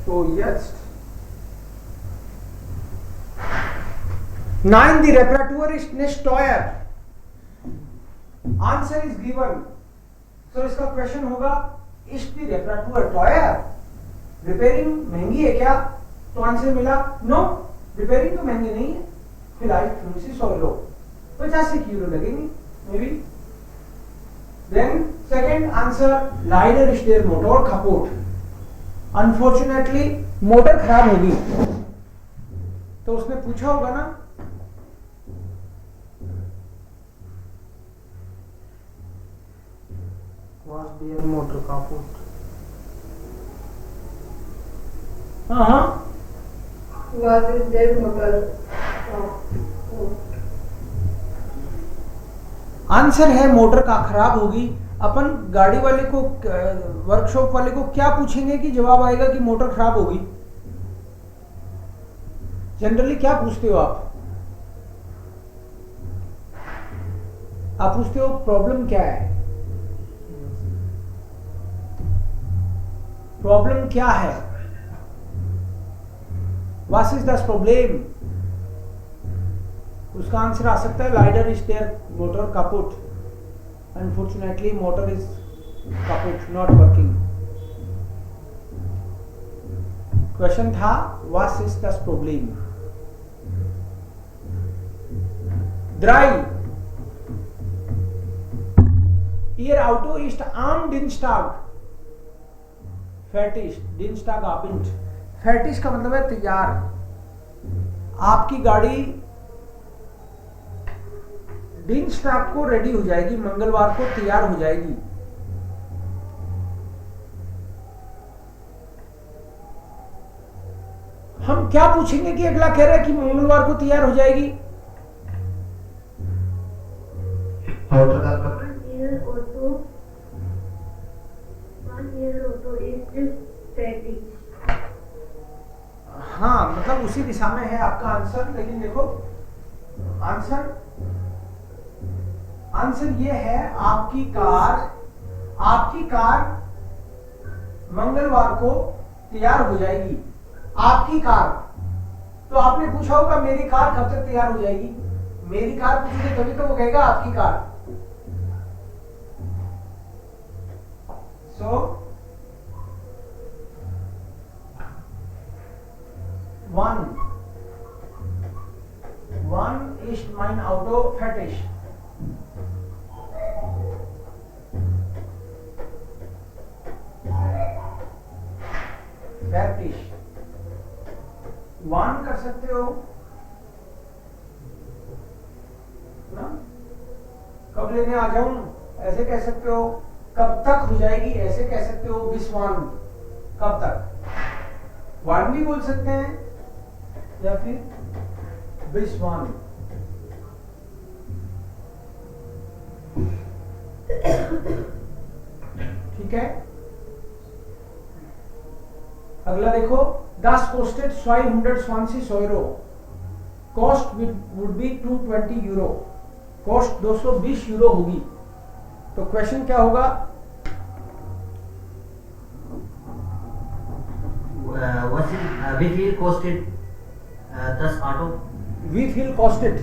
So yes. 9. The reparatur ist nicht teuer. Answer is given. So इसका question होगा is the reparatur teuer? Repairing महंगी है क्या? तो आंसर मिला नो, रिपेयरिंग तो महंगी नहीं है, फिलहाल 100 लो 85 यूरो लगेंगे maybe. Then second answer, लाइडर इज देयर मोटर कापुट. अनफॉर्चुनेटली मोटर खराब होगी. तो उसने पूछा होगा ना, was their motor kaput? हाँ, was their motor kaput? Answer है मोटर का खराब होगी. अपन गाड़ी वाले को, वर्कशॉप वाले को क्या पूछेंगे कि जवाब आएगा कि मोटर खराब होगी? जनरली क्या पूछते हो आप? आप पूछते हो प्रॉब्लम क्या है? प्रॉब्लम क्या है? What is the problem? उसका आंसर आ सकता है लाइडर इज देयर मोटर kaput. Unfortunately motor is kaput, not working. Question था what is the problem? 3. Ihr Auto ist am Dienstag fertig. Dienstag Abend. fertig का मतलब है तैयार. आपकी गाड़ी Dienstag को रेडी हो जाएगी, मंगलवार को तैयार हो जाएगी. हम क्या पूछेंगे कि अगला कह रहा है कि मंगलवार को तैयार हो जाएगी? हाँ, मतलब उसी दिशा में है आपका आंसर. लेकिन देखो आंसर ये है, आपकी कार मंगलवार को तैयार हो जाएगी. आपकी कार. तो आपने पूछा होगा मेरी कार कब तक तैयार हो जाएगी? मेरी कार पूछोगे तभी तो वो कहेगा आपकी कार. सो one ist mein Auto fertig. fertig. one कर सकते हो ना, कब लेने आ जाऊं ऐसे कह सकते हो, कब तक हो जाएगी ऐसे कह सकते हो, bis wann कब तक. one भी बोल सकते हैं या फिर bis wann. ठीक है. अगला देखो, das kostet 220 Euro. Cost would be 220 euro. Cost 220 euro होगी. तो क्वेश्चन क्या होगा? we feel costed this auto. We feel costed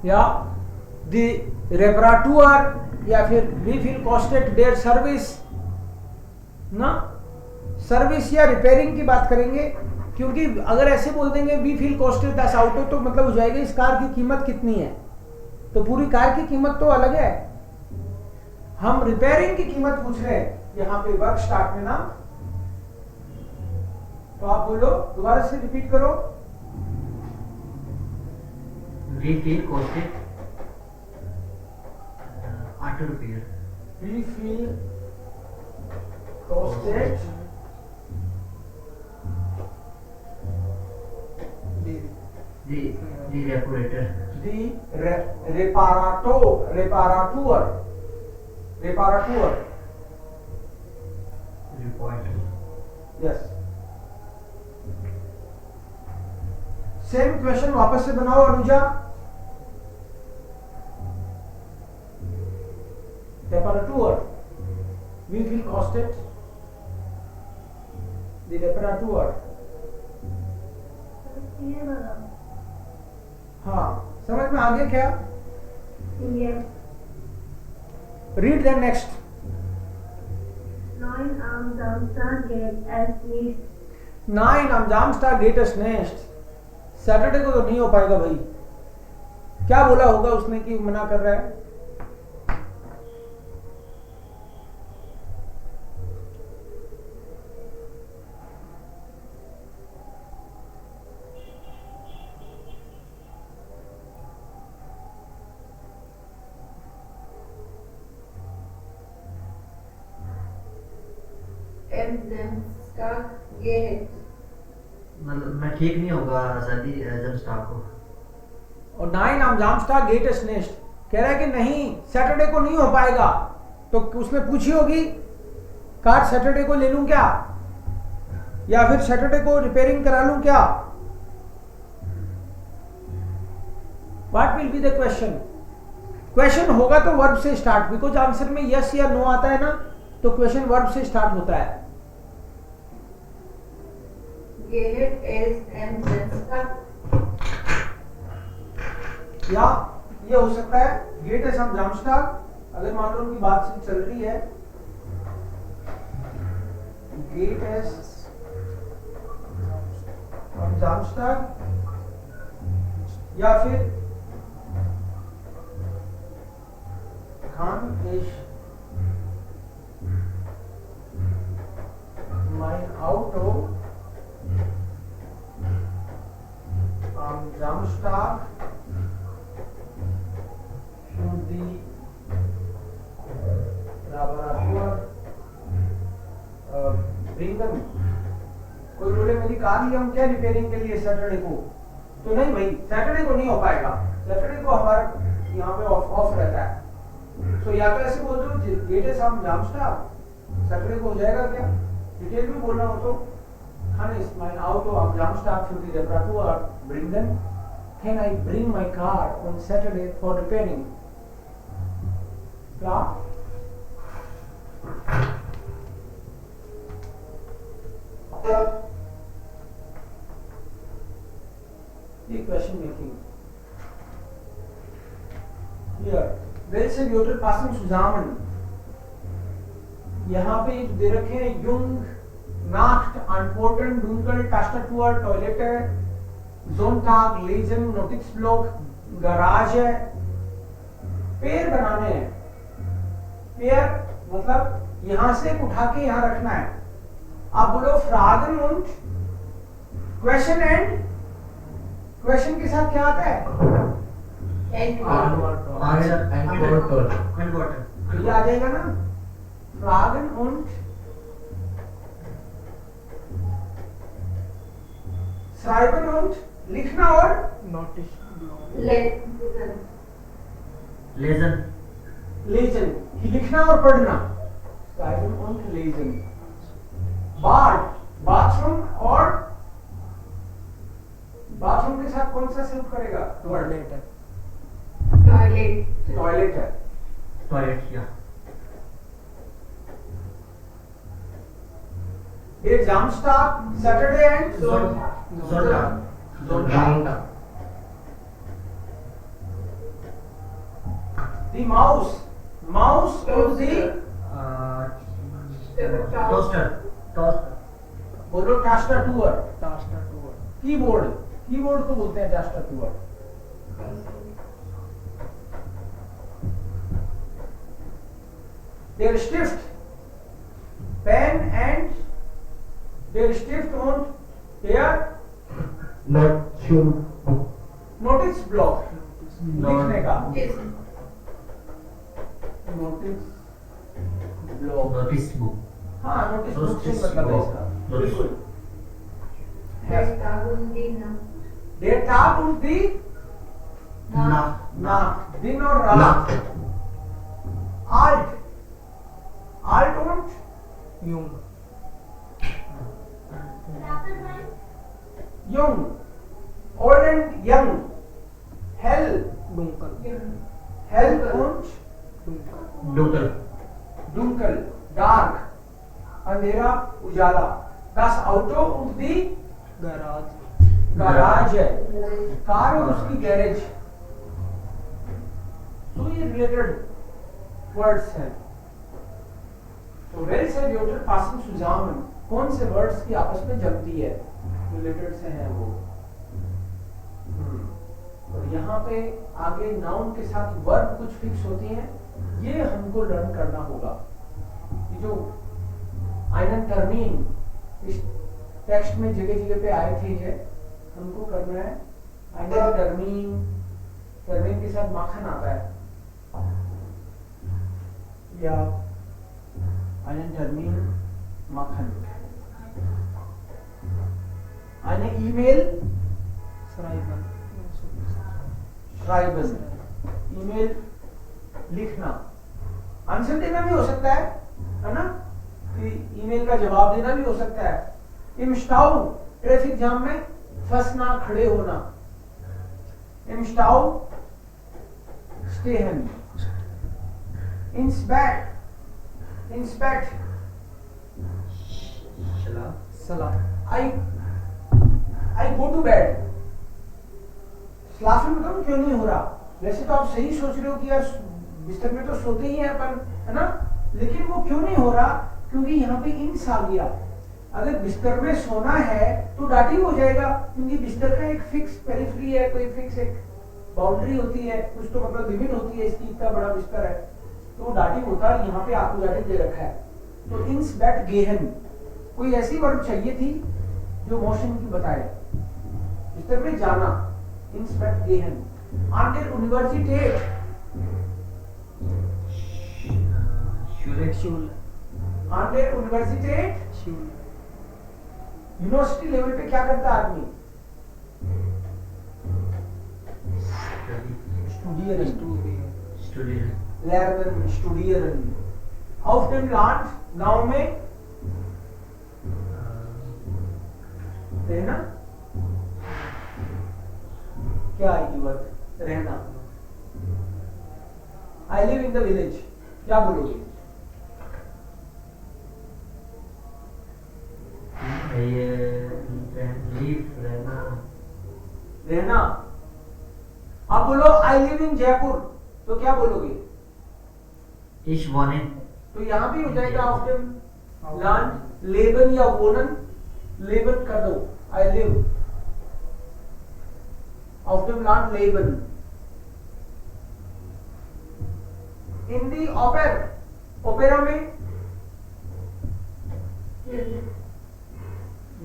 या the reparatur या फिर we feel costed their service ना. सर्विस या रिपेयरिंग की बात करेंगे, क्योंकि अगर ऐसे बोल देंगे वी फील कॉस्टेड दस ऑटो तो मतलब हो जाएगा इस कार की कीमत कितनी है. तो पूरी कार की कीमत तो अलग है. हम रिपेयरिंग की कीमत पूछ रहे हैं यहाँ पे वर्क स्टार्ट में ना. तो आप बोलो, दोबारा से रिपीट करो. We feel costed auto repair. We feel costed The reparator. The reparatur. Yes. Same question वापस से बनाओ Anuja. reparatur. We feel costed. the Reparatur. ये वाला हाँ, समझ में आ गया क्या? ये Read the next. 9 am Samstag geht es nicht. 9 am Samstag geht es nicht. Saturday को तो नहीं हो पाएगा भाई। क्या बोला होगा उसने कि मना कर रहा है? Am Samstag geht मतलब मैं ठीक नहीं होगा शादी जब स्टार्ट को। और 9 am Samstag geht es nicht कह रहा है कि नहीं, सैटरडे को नहीं हो पाएगा। तो उसने पूछी होगी कार सैटरडे को ले लूं क्या, या फिर सैटरडे को रिपेयरिंग करा लूं क्या? What will be the question? Question होगा तो वर्ब से स्टार्ट, बिकॉज आंसर में यस या नो आता है ना, तो क्वेश्चन वर्ब से स्टार्ट होता है। geht es am Samstag या ये हो सकता है गेट एस am Samstag, अगर मान लो उनकी बात चल रही है गेट एस am Samstag, या फिर kann ich mein Auto am Samstag für die Reparatur bringen। कोई बोले मेरी कार लिया हूं क्या रिपेयरिंग के लिए सैटरडे को, तो नहीं भाई, सैटरडे को नहीं हो पाएगा। सैटरडे को हमारा यहाँ पे ऑफ रहता है। तो या तो ऐसे बोल दो गेट एस am Samstag, सैटरडे को हो जाएगा क्या? डिटेल में बोलना हो तो kann ich mein Auto am Samstag für die Reparatur bringen? Can I bring my car on Saturday for repairing? Klar? ये question making here welche Wörter passen zusammen? यहाँ पे दे रखे हैं युंग, नाक्ट, अनपोर्टन, डुंकल, टास्टाटूर, टॉयलेट है, जोनटाग, लेजन, नोटिक्स ब्लॉक, गराज है। Pair बनाने हैं। Pair मतलब यहां से उठा के यहां रखना है। आप बोलो फ्रागन उंट, क्वेश्चन एंड, क्वेश्चन के साथ क्या आता है? Answer and water. तो ये आ जाएगा ना, फ्रागन उंट श्राइबन उंट, लिखना और लेजन लेजन, लिखना और पढ़ना। श्राइबन उंट लेजन। बाड, बाथरूम, और बाथरूम के साथ कौन सा सूट करेगा? टॉयलेट है। टॉयलेट है। टॉयलेट या एक Samstag, Saturday and Sonntag। Sonntag। The mouse, mouse on the toaster toaster बोलो टास्टाटूर, टास्टाटूर। कीबोर्ड, कीबोर्ड को बोलते हैं टास्टाटूर। Der Stift, pen and der Stift und der Notice block, लिखने का नोटिस ब्लॉक। Notice book. हाँ, नोटिस बुक से मतलब है इसका, बिल्कुल। Der Tag und die Nacht, दिन और रात। Alt, alt und jung, jung, old and young, hell, dunkel, hell und डोटल dunkel, dark, अंधेरा उजाला। Das Auto und die garage Garage है, कार और उसकी गैरेज। तो ये रिलेटेड वर्ड्स हैं। तो वेल से न्यूट्रल पासिंग सुजामन, कौन से वर्ड्स की आपस में जमती है, रिलेटेड से हैं वो। और यहाँ पे आगे नाउन के साथ वर्ब कुछ फिक्स होती हैं, ये हमको लर्न करना होगा। ये जो आइनन टर्मीन इस टेक्स्ट में जगह जगह पे आए थे, ये हमको करना है। आइनन टर्मीन, टर्मीन के साथ माखन आता है, या आइनन टर्मीन माखन। आइने ईमेल श्राइबन ट्राइबल, ईमेल लिखना, आंसर देना भी हो सकता है ना, कि ईमेल का जवाब देना भी हो सकता है। इम स्टाउ, ट्रैफिक जाम में फंसना, खड़े होना। इम स्टाउ स्टेहन। इंस्पेक्ट, इंस्पेक्ट चला सलाह आई गो टू बेड। स्लाफन बताओ क्यों नहीं हो रहा। वैसे तो आप सही सोच रहे हो कि यार बिस्तर में तो सोते ही हैं अपन, है ना, लेकिन वो क्यों नहीं हो रहा, क्योंकि यहाँ पे इंस आ गया। अगर बिस्तर में सोना है तो डाटी हो जाएगा, क्योंकि बिस्तर का एक फिक्स पेरिफेरी है, कोई फिक्स एक बाउंड्री होती है, कुछ तो मतलब लिमिट होती है इसकी, इतना बड़ा बिस्तर है तो वो डाटी होता है। यहाँ पे आपको डाटी दे रखा है, तो इंस बैट गेहन, कोई ऐसी वर्ब चाहिए थी जो मोशन की बताए। बिस्तर में जाना, इंस बैट गेहन। An der Universität, शूल an der Universität, शूल यूनिवर्सिटी लेवल पे क्या करता है आदमी, स्टूडियरन, student lernen, studieren। auf dem Land, गांव में रहना, क्या आएगी वर्ड, रहना। I live in the village, क्या बोलोगे, ये लीव रहना रहना। अब बोलो I live in जयपुर, तो क्या बोलोगे, Ich wohne तो यहाँ भी हो जाएगा ऑफ देम लैंड, लेबन या वोनन, लेबन कर दो, आई लिव ऑफ देम लैंड लेबन। इन दी ओपेर, ओपेरा में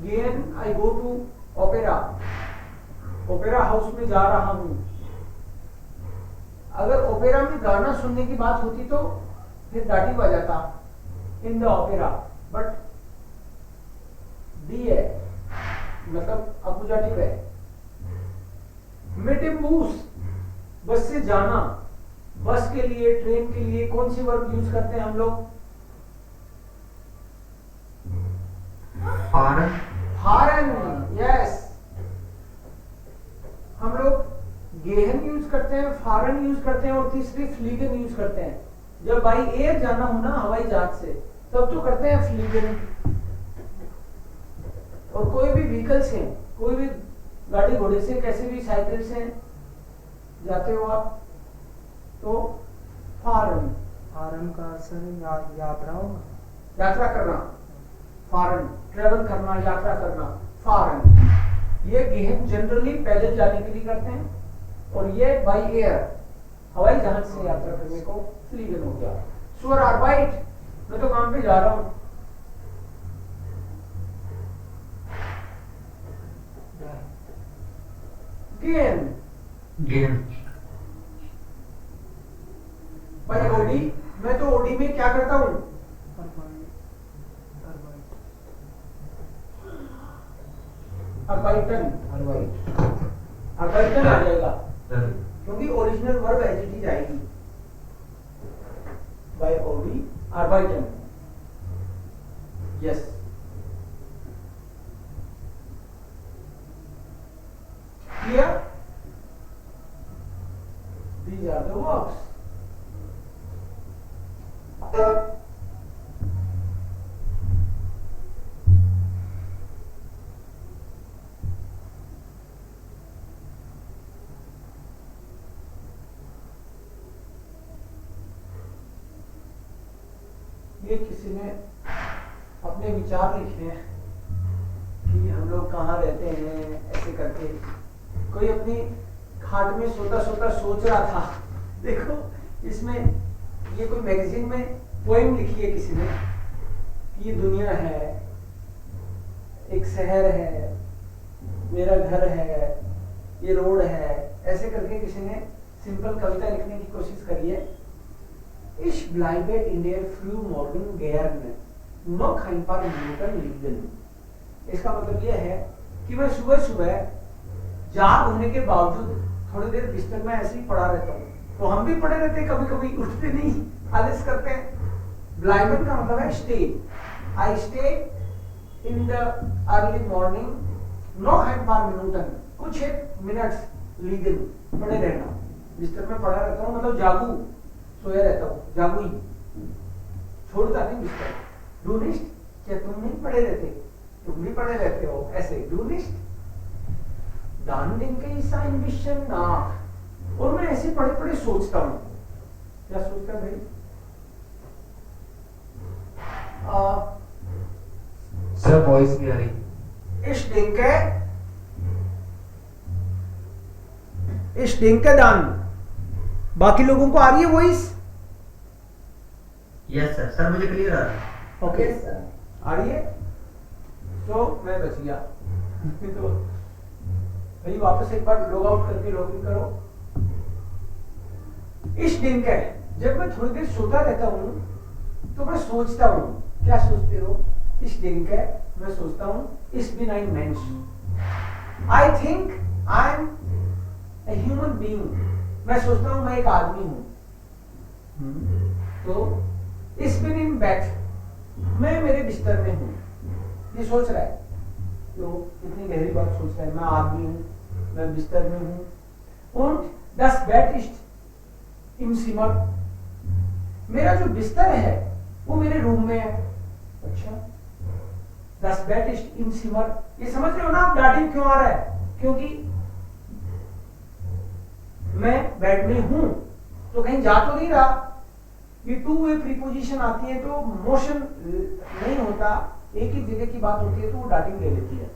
गेन I go to opera, opera house में जा रहा हूं। अगर ओपेरा में गाना सुनने की बात होती तो फिर दाटी आ जाता, in the opera, but D है, मतलब अपोजिटिव है। मिटिम्बूस, बस से जाना, बस के लिए, ट्रेन के लिए कौन सी वर्ब यूज करते हैं हम लोग, फारन फारन, यस। हम लोग गेहन यूज करते हैं, फारन यूज करते हैं, और तीसरी फ्लीगन यूज करते हैं। जब बाई एयर जाना हो ना, हवाई जहाज से, तब तो करते हैं फ्लीगन। और कोई भी व्हीकल से, कोई भी गाड़ी घोड़े से, कैसे भी साइकिल से जाते हो आप, तो फारन, आरन का असर यात्रा होगा, यात्रा करना, फारन, ट्रेवल करना, यात्रा करना, फारन। ये गेहन जनरली पैदल जाने के लिए करते हैं, और ये बाई एयर, हवाई जहाज से यात्रा करने को फ्लीगन हो गया। सुअर आर्बाइट, मैं तो काम पे जा रहा हूं, गेन गेन भाई ओडी, मैं तो ओडी में क्या करता हूं, अर्बाइटन, अर्बाइटन आ जाएगा, क्योंकि original verb as it is आएगी, बाय ओडी अर्बाइटन, yes. Clear, these are the verbs। ये किसी ने अपने विचार लिखे हैं कि हम लोग कहाँ रहते हैं, ऐसे करके कोई अपनी खाट में सोता सोता सोच रहा था। देखो इसमें ये कोई मैगजीन में पोएम लिखी है किसी ने कि ये दुनिया है, एक शहर है, मेरा घर है, ये रोड है, ऐसे करके किसी ने सिंपल कविता लिखने की कोशिश करी है। Ich bleibe in der Frühmorgen gerne, noch ein paar Minuten liegen। इसका मतलब यह है कि मैं सुबह सुबह जाग होने के बावजूद थोड़ी देर बिस्तर में ऐसे ही पड़ा रहता हूँ। तो हम भी पड़े रहते हैं, कभी कभी उठते नहीं, आलस करते हैं। ब्लाइबन का मतलब है stay. I stay in the early morning, noch ein paar Minuten, कुछ एक मिनट्स liegen, पड़े रहना, बिस्तर में पड़ा रहता हूँ, मतलब जागू, सोया रहता हूँ, जागू ही, छोड़ता नहीं बिस्तर। Du nicht, क्या तुम नहीं पड़े रहते, तुम भी पड़े रहते हो ऐसे। Du nicht, dann denke ich ein bisschen nach, और मैं ऐसे पड़े पड़े सोचता हूँ। क्या सोचता भाई? सर वॉइस नहीं आ रही। Ich denke dann, बाकी लोगों को आ रही है वॉइस? यस सर, सर मुझे क्लियर आ रहा है। Okay Yes, sir. आ रही है? तो मैं बच गया। तो भाई वापस एक बार लॉग आउट करके लॉग इन करो। इस दिन का जब मैं थोड़ी देर सोता रहता हूँ तो मैं सोचता हूँ। क्या सोचते हो? इस दिन का मैं सोचता हूँ, इस bin ein Mensch, I think I'm a human being, मैं सोचता हूँ मैं एक आदमी हूँ। तो इस bin im Bett, मैं मेरे बिस्तर में हूँ, ये सोच रहा है। तो कितनी गहरी बात सोच रहा है, मैं आदमी हूँ, मैं बिस्तर में हूँ। Und das Bett ist im Zimmer, मेरा जो बिस्तर है वो मेरे रूम में है। अच्छा, Das Bett ist im Zimmer, ये समझ रहे हो ना आप डाटिंग क्यों आ रहा है? क्योंकि मैं बेड में हूं तो कहीं जा तो नहीं रहा। ये टू वे प्रीपोजिशन आती है तो मोशन नहीं होता, एक ही जगह की बात होती है तो वो डाटिंग ले लेती है।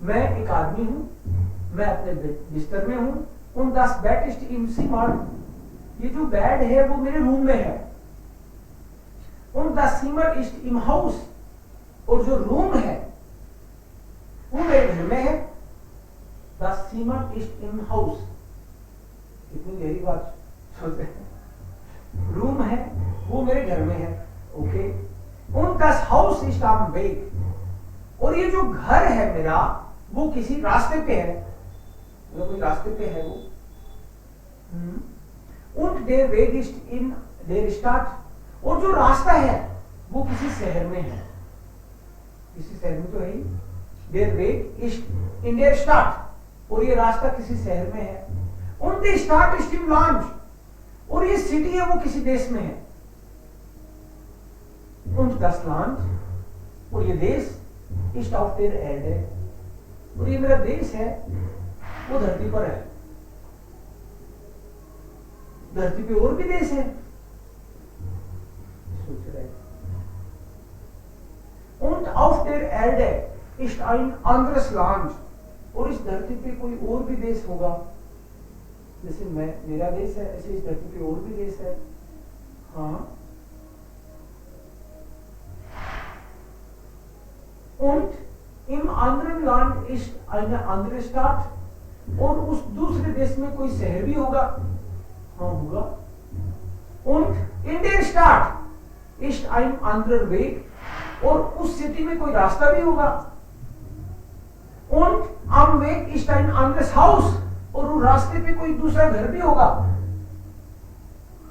मैं एक आदमी हूं, मैं अपने बिस्तर में हूं। Und das Bett ist im Zimmer, ये जो बेड है वो मेरे रूम में है। Und das Zimmer ist im Haus, और जो रूम है वो मेरे घर में है। Das Zimmer ist im Haus, कितनी गहरी बात सोचते हैं। रूम है वो मेरे घर में है। Okay. Und das Haus ist am Weg, और ये जो घर है मेरा वो किसी रास्ते पे है, मतलब कोई रास्ते पे है वो। Und der Weg ist in der Stadt, और जो रास्ता है वो किसी शहर में है। किसी शहर में तो है ही। Der Weg ist in der Stadt, और ये रास्ता किसी शहर में है। Und die Stadt ist im Land, और ये सिटी है वो किसी देश में है। Und das Land, और ये देश ist auf der Erde, और ये मेरा देश है वो धरती पर है। धरती पे और भी देश है, सोच रहे। Und auf der Erde ist ein anderes Land, और इस धरती पे कोई और भी देश होगा। जैसे मेरा देश है ऐसे इस धरती पे और भी देश है। हाँ। Und im anderen Land ist eine andere Stadt, और उस दूसरे देश में कोई शहर भी होगा। हाँ होगा। Und in der Stadt ist ein anderer Weg, और उस सिटी में कोई रास्ता भी होगा। Und am Weg ist ein anderes Haus, और उस रास्ते पे कोई दूसरा घर भी होगा।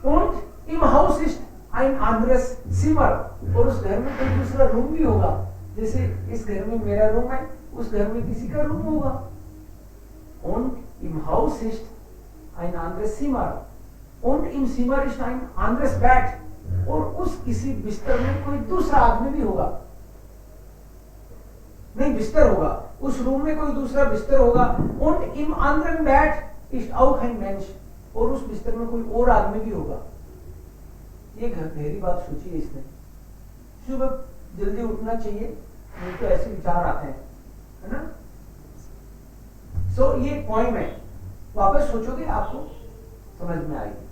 Und im Haus ist ein anderes Zimmer, और उस घर में कोई दूसरा रूम भी होगा। जैसे इस घर में मेरा रूम है, उस घर में किसी का रूम होगा। Und im Haus ist ein anderes Zimmer, und im Zimmer ist ein anderes Bett, और उस किसी बिस्तर में कोई दूसरा आदमी भी होगा। नहीं, बिस्तर होगा, उस रूम में कोई दूसरा बिस्तर होगा। Und im anderen Bett ist auch ein Mensch, और उस बिस्तर में कोई और आदमी भी होगा। ये गहरी बात सोची है इसने। सुबह जल्दी उठना चाहिए, नहीं तो ऐसे विचार आते हैं, है ना। सो ये पॉइंट है, वापस सोचोगे आपको समझ में आएगी।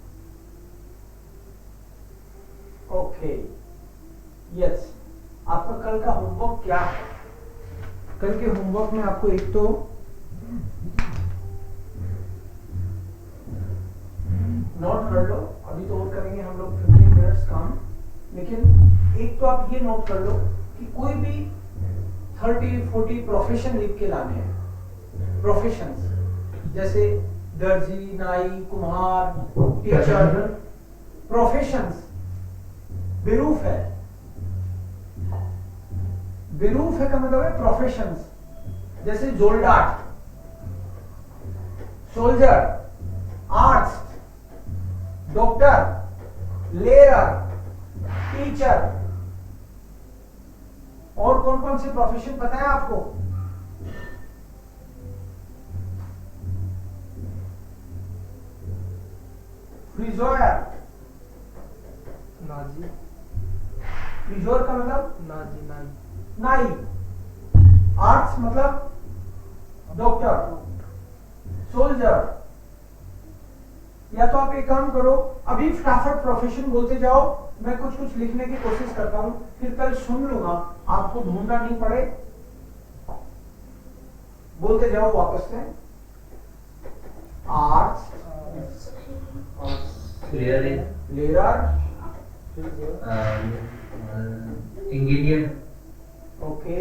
ओके, यस, आपका कल का होमवर्क क्या है? कल के होमवर्क में आपको एक तो नोट कर लो, अभी तो और करेंगे हम लोग 15 मिनट्स काम, लेकिन एक तो आप ये नोट कर लो कि कोई भी 30-40 प्रोफेशन लिख के लाने हैं। प्रोफेशंस जैसे दर्जी, नाई, कुम्हार, टीचर, प्रोफेशंस। बिरूफ है, बिरूफ है का मतलब है प्रोफेशंस, जैसे जोल्डाट, सोल्जर, आर्ट्स, डॉक्टर, लेयर, टीचर। और कौन कौन से प्रोफेशन पता है आपको? फ्रीजोयर, नाजी, फ्रीजोर का मतलब नाजी, नाई, नाई। आर्ट्स मतलब डॉक्टर, सोल्जर। या तो आप एक काम करो, अभी फटाफट प्रोफेशन बोलते जाओ, मैं कुछ कुछ लिखने की कोशिश करता हूं, फिर कल सुन लूंगा, आपको ढूंढना नहीं पड़े, बोलते जाओ वापस से। आर्ट्स, लेयर, इंजीनियर, ओके,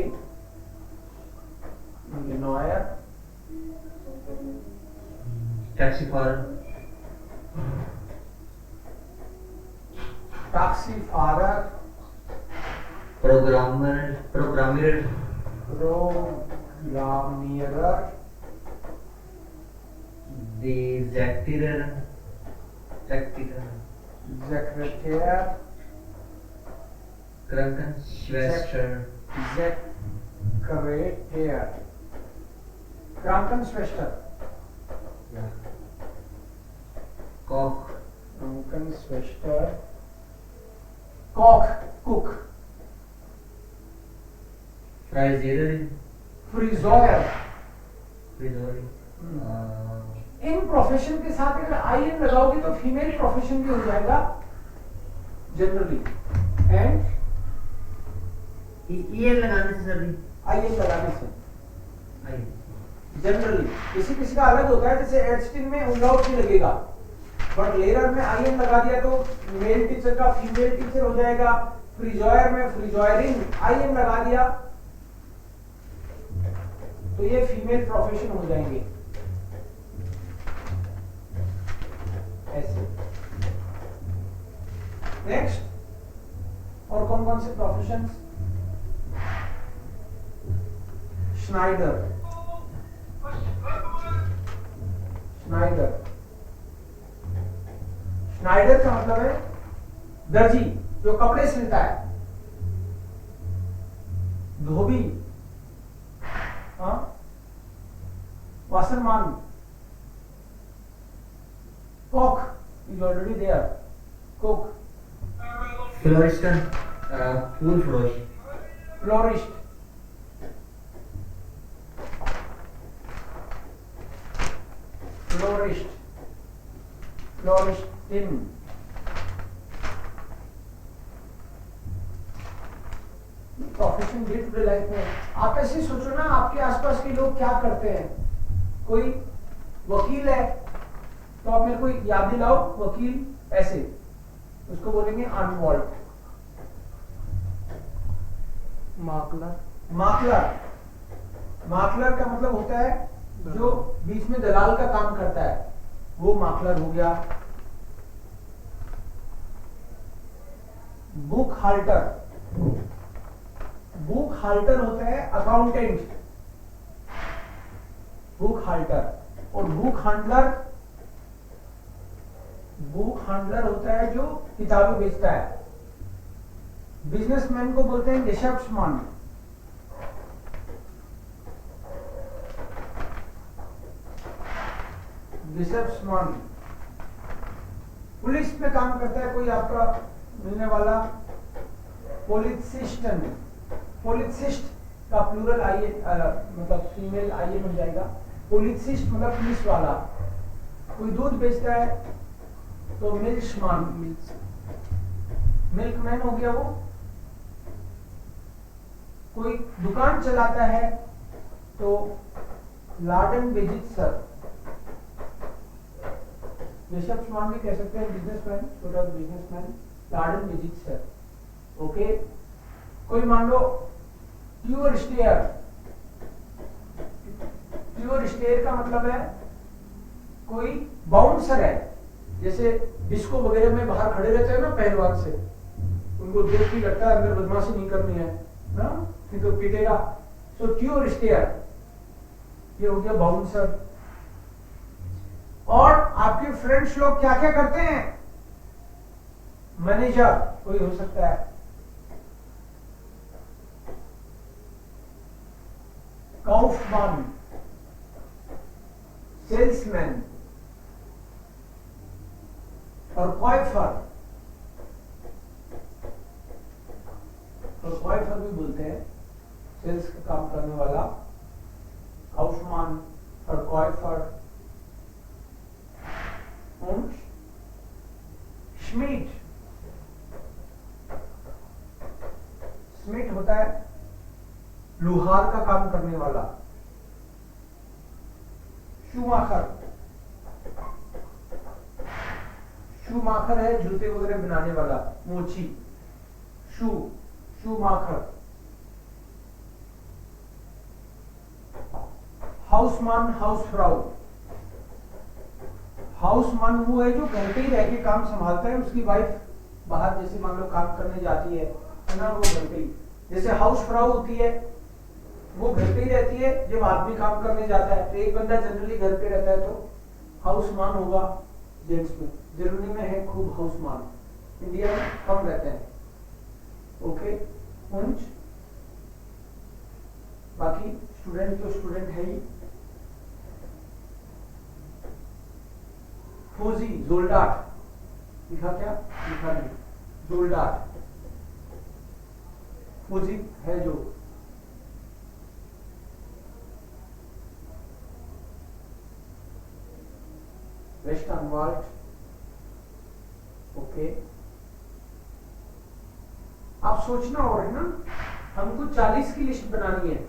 इंजीनियर, टैक्सीफार, टैक्सीफारर, प्रोग्रामर, प्रोग्रामियर, डिजेक्टियर, सेक्रेटरी, क्रंकनश्वेस्टर, सेक्रेटरी, क्रांकनश्वेस्टर, कॉक, क्रांकनश्वेस्टर, कॉक, कुक, फ्राइजर, फ्रीजोयर। फ्रीजोरी, इन प्रोफेशन के साथ अगर आईएन लगाओगे तो फीमेल प्रोफेशन भी हो जाएगा जनरली, एंड ईयर लगाने से सर आईएन लगाने से आई जनरली। किसी किसी का अलग होता है, जैसे एडस्टिन में उमलाउट भी लगेगा, बट लेयर में आईएन लगा दिया तो मेल टीचर का फीमेल टीचर हो जाएगा। फ्रीजोयर में फ्रीजोयरिंग आईएन लगा दिया तो ये फीमेल प्रोफेशन हो जाएंगे ऐसे। नेक्स्ट, और कौन कौन से प्रोफेशंस? स्नाइडर, स्नाइडर, स्नाइडर का मतलब है दर्जी जो कपड़े सिलता है, धोबी, हाँ, वासरमान, कॉक इज ऑलरेडी देयर, कुक, फ्लोरिस्टन, फूल फरोश, फ्लोरिस्ट, फ्लोरिस्ट, फ्लोरिस्टिन, profession day to day life में आप ऐसे सोचो ना, आपके आसपास के लोग क्या करते हैं। कोई वकील है तो आप मेरे को याद दिलाओ, वकील ऐसे उसको बोलेंगे अनवॉल्ड। माकलर, माकलर, माकलर का मतलब होता है जो बीच में दलाल का काम करता है, वो माकलर हो गया। बुक हाल्टर, बुक हाल्टर होता है अकाउंटेंट, बुक हाल्टर। और बुक हैंडलर, बुक हैंडलर होता है जो किताबें बेचता है। बिजनेसमैन को बोलते हैं गेशेफ्ट्समैन। गेशेफ्ट्समैन। पुलिस में काम करता है कोई आपका मिलने वाला, पोलिसिस्टन, पोलिसिस्ट का प्लूरल आइए मतलब फीमेल आइए बन जाएगा। पोलिसिस्ट मतलब पुलिस वाला। कोई दूध बेचता है तो मिल्कमैन, मिल्कमैन हो गया वो। कोई दुकान चलाता है तो लार्डन बेजिटसर, बिशप्समैन भी कह सकते हैं, बिजनेसमैन, छोटा बिजनेसमैन, लार्डन बेजिटसर। ओके। कोई मान लो ट्यूअर स्टेयर, ट्यूअर स्टेयर का मतलब है कोई बाउंसर है, जैसे डिस्को वगैरह में बाहर खड़े रहते हैं ना पहलवान से, उनको देख के लगता है अंदर बदमाशी नहीं करनी है ना, फिर तो पीटेगा। सो ट्यूअर स्टेयर ये हो गया बाउंसर। और आपके फ्रेंड्स लोग क्या क्या करते हैं? मैनेजर कोई हो सकता है, काउफमैन, सेल्समैन, और कॉयफर, और कॉयफर भी बोलते हैं सेल्स का काम करने वाला, काउफमैन और कॉयफर। und Schmied, स्मिथ होता है लोहार का काम करने वाला। शूमाकर, शूमाकर है जूते वगैरह बनाने वाला, मोची, शूमाकर। हाउसमैन, हाउसफ्राउ, हाउसमैन वो है जो घर पे ही रह के काम संभालता है, उसकी वाइफ बाहर जैसे मान लो काम करने जाती है ना, वो घर पे ही। जैसे हाउस फ्राउ होती है वो घर पे ही रहती है, जब आदमी काम करने जाता है तो एक बंदा जनरली घर पे रहता है तो हाउसमैन होगा जेंट्स में। जर्मनी में है खूब हाउसमैन, इंडिया में कम रहते हैं। ओके। und बाकी स्टूडेंट तो स्टूडेंट है ही। फौजी, जोल्डाट, लिखा क्या? लिखा नहीं, जोल्डाट फौजी है जो। वेस्टर्नवाल्ट। ओके। आप सोचना और है ना, हमको 40 की लिस्ट बनानी है।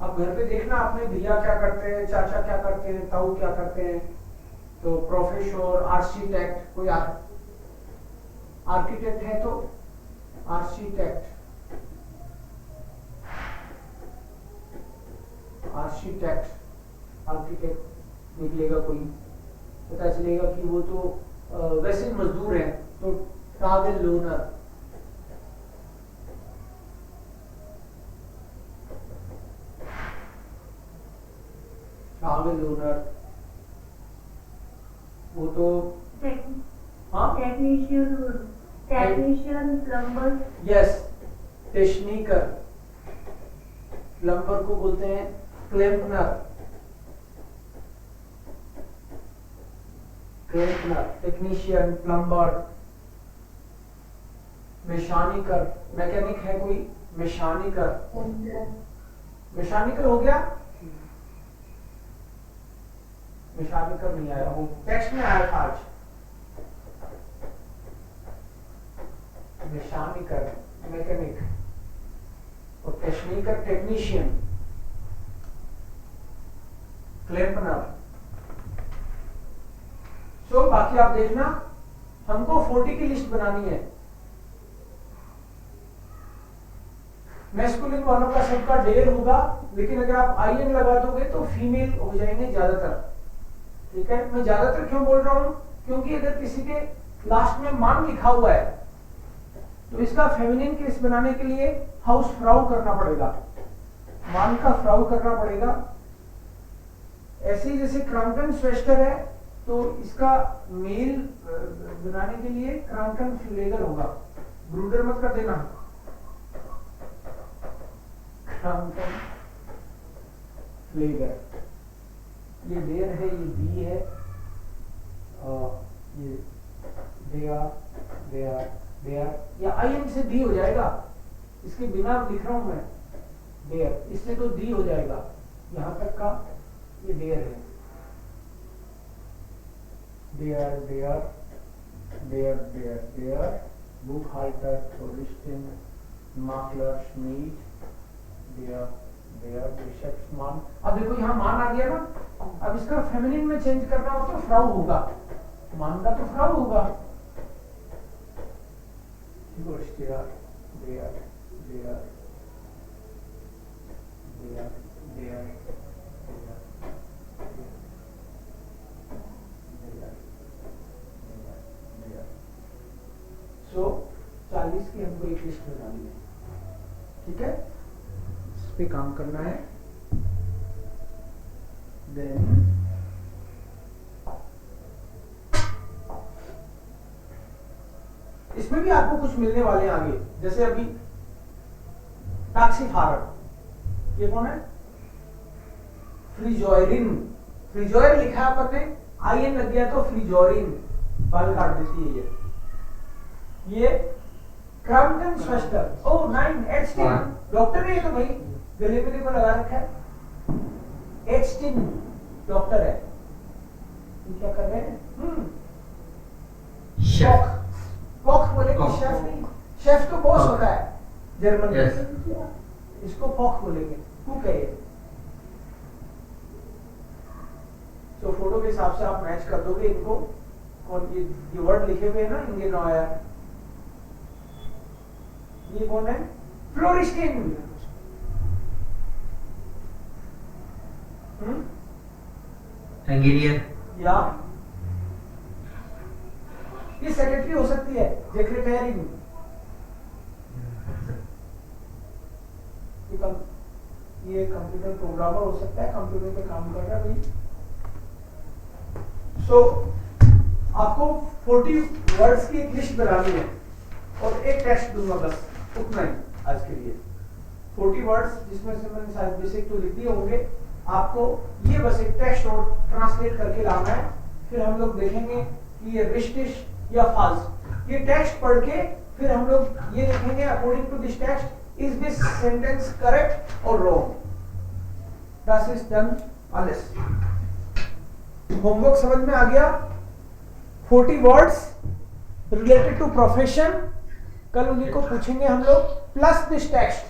आप घर पे देखना अपने भैया क्या करते हैं, चाचा क्या करते हैं, ताऊ क्या करते हैं। तो प्रोफेसर, आर्किटेक्ट, कोई आर्किटेक्ट है तो आर्किटेक्ट, आर्किटेक्ट, आर्किटेक्ट निकलेगा कोई, पता चलेगा कि वो तो वैसे मजदूर है तो टावेल लोनर, टावेल लोनर वो तो हाँ टेक्नीशियन, टेक्नीशियन, प्लम्बर। यस, टेक्नीकर। प्लम्बर को बोलते हैं क्लैम्पनर, क्लैम्पनर, टेक्नीशियन, प्लम्बर। मैकेनिकर, मैकेनिक है कोई, मैकेनिकर, मैकेनिकर हो गया। मैकेनिकर नहीं आया, वो टेक्स्ट में आया था आज। मैकेनिकर, मैकेनिक, और टेक्नीकर, टेक्नीशियन, क्लैम्पनर। सो बाकी आप देखना, हमको 40 की लिस्ट बनानी है। मैस्कुलिन वालों का सबका डेयर होगा, लेकिन अगर आप आईएन लगा दोगे तो फीमेल हो जाएंगे ज्यादातर। ठीक है, मैं ज्यादातर क्यों बोल रहा हूं? क्योंकि अगर किसी के लास्ट में मान लिखा हुआ है तो इसका फेमिनिन केस बनाने के लिए हाउस फ्राउ करना पड़ेगा, मान का फ्राउ करना पड़ेगा। ऐसे ही जैसे क्रांकन स्वेस्टर है तो इसका मेल बनाने के लिए क्रांकन फ्लेगर होगा। ब्रूडर मत कर देना, क्रांकन फ्लेगर। ये डेयर है, ये बी है, ये देया, देया, देया, या आईएन से बी हो जाएगा। इसके बिना लिख रहा हूं मैं देयर, इससे तो दी हो जाएगा, यहां तक का ये देयर है, देयर देयर देयर देयर देयर, बुकहाल्टर, टोरिस्टिन, माकलर, श्मीट, देयर देयर, बिशप्समान। अब देखो यहाँ मान आ गया ना, अब इसका फेमिनिन में चेंज करना हो तो फ्राउ होगा, मान का तो फ्राउ होगा, देयर देयर देयर देयर देयर सो 40 की हमको एक लिस्ट बनानी है, ठीक है, इस पे काम करना है। देन इसमें भी आपको कुछ मिलने वाले हैं आगे, जैसे अभी टैक्सीफारर, ये कौन है, फ्रीजोरिन, फ्रीजोर लिखा है अपन ने, आईएन लग गया तो फ्रीजोरिन, बाल काट देती है ये क्रम्पटन स्वेस्टर, ओह 9 एडस्टिन, डॉक्टर है ये तो भाई, गले में देखो लगा रखा है, एडस्टिन डॉक्टर है, ये क्या कर रहे हैं, शेफ, कॉक बोले कि कॉक। शेफ नहीं, शेफ तो बॉस कॉक। होता है जर्मन Yes. में, इसको कॉक बोलेंगे, कुक है ये। तो फोटो के हिसाब से आप मैच कर दोगे इनको, कौन ये वर्ड लिखे हुए हैं ना, इंगे नॉयर, ये कौन है, फ्लोरिस्टिन, इंजीनियर, या ये सेक्रेटरी हो सकती है, सेक्रेटरी, ये कंप्यूटर प्रोग्रामर हो सकता है, कंप्यूटर पे काम कर रहा है भाई। सो आपको 40 वर्ड्स की एक लिस्ट बनानी है और एक टेक्स्ट दूंगा, बस उतना ही आज के लिए। 40 वर्ड्स जिसमें से मैंने शायद बेसिक तो लिख दिए होंगे, आपको ये बस एक टेक्स्ट और ट्रांसलेट करके लाना है, फिर हम लोग देखेंगे कि ये रिश्टिश या फाल्स, ये टेक्स्ट पढ़ के फिर हम लोग ये देखेंगे according to this text is this sentence correct और wrong, that is done always. Homework समझ में आ गया, 40 वर्ड्स रिलेटेड टू प्रोफेशन, कल उन्हीं को पूछेंगे हम लोग, प्लस दिस टेक्स्ट।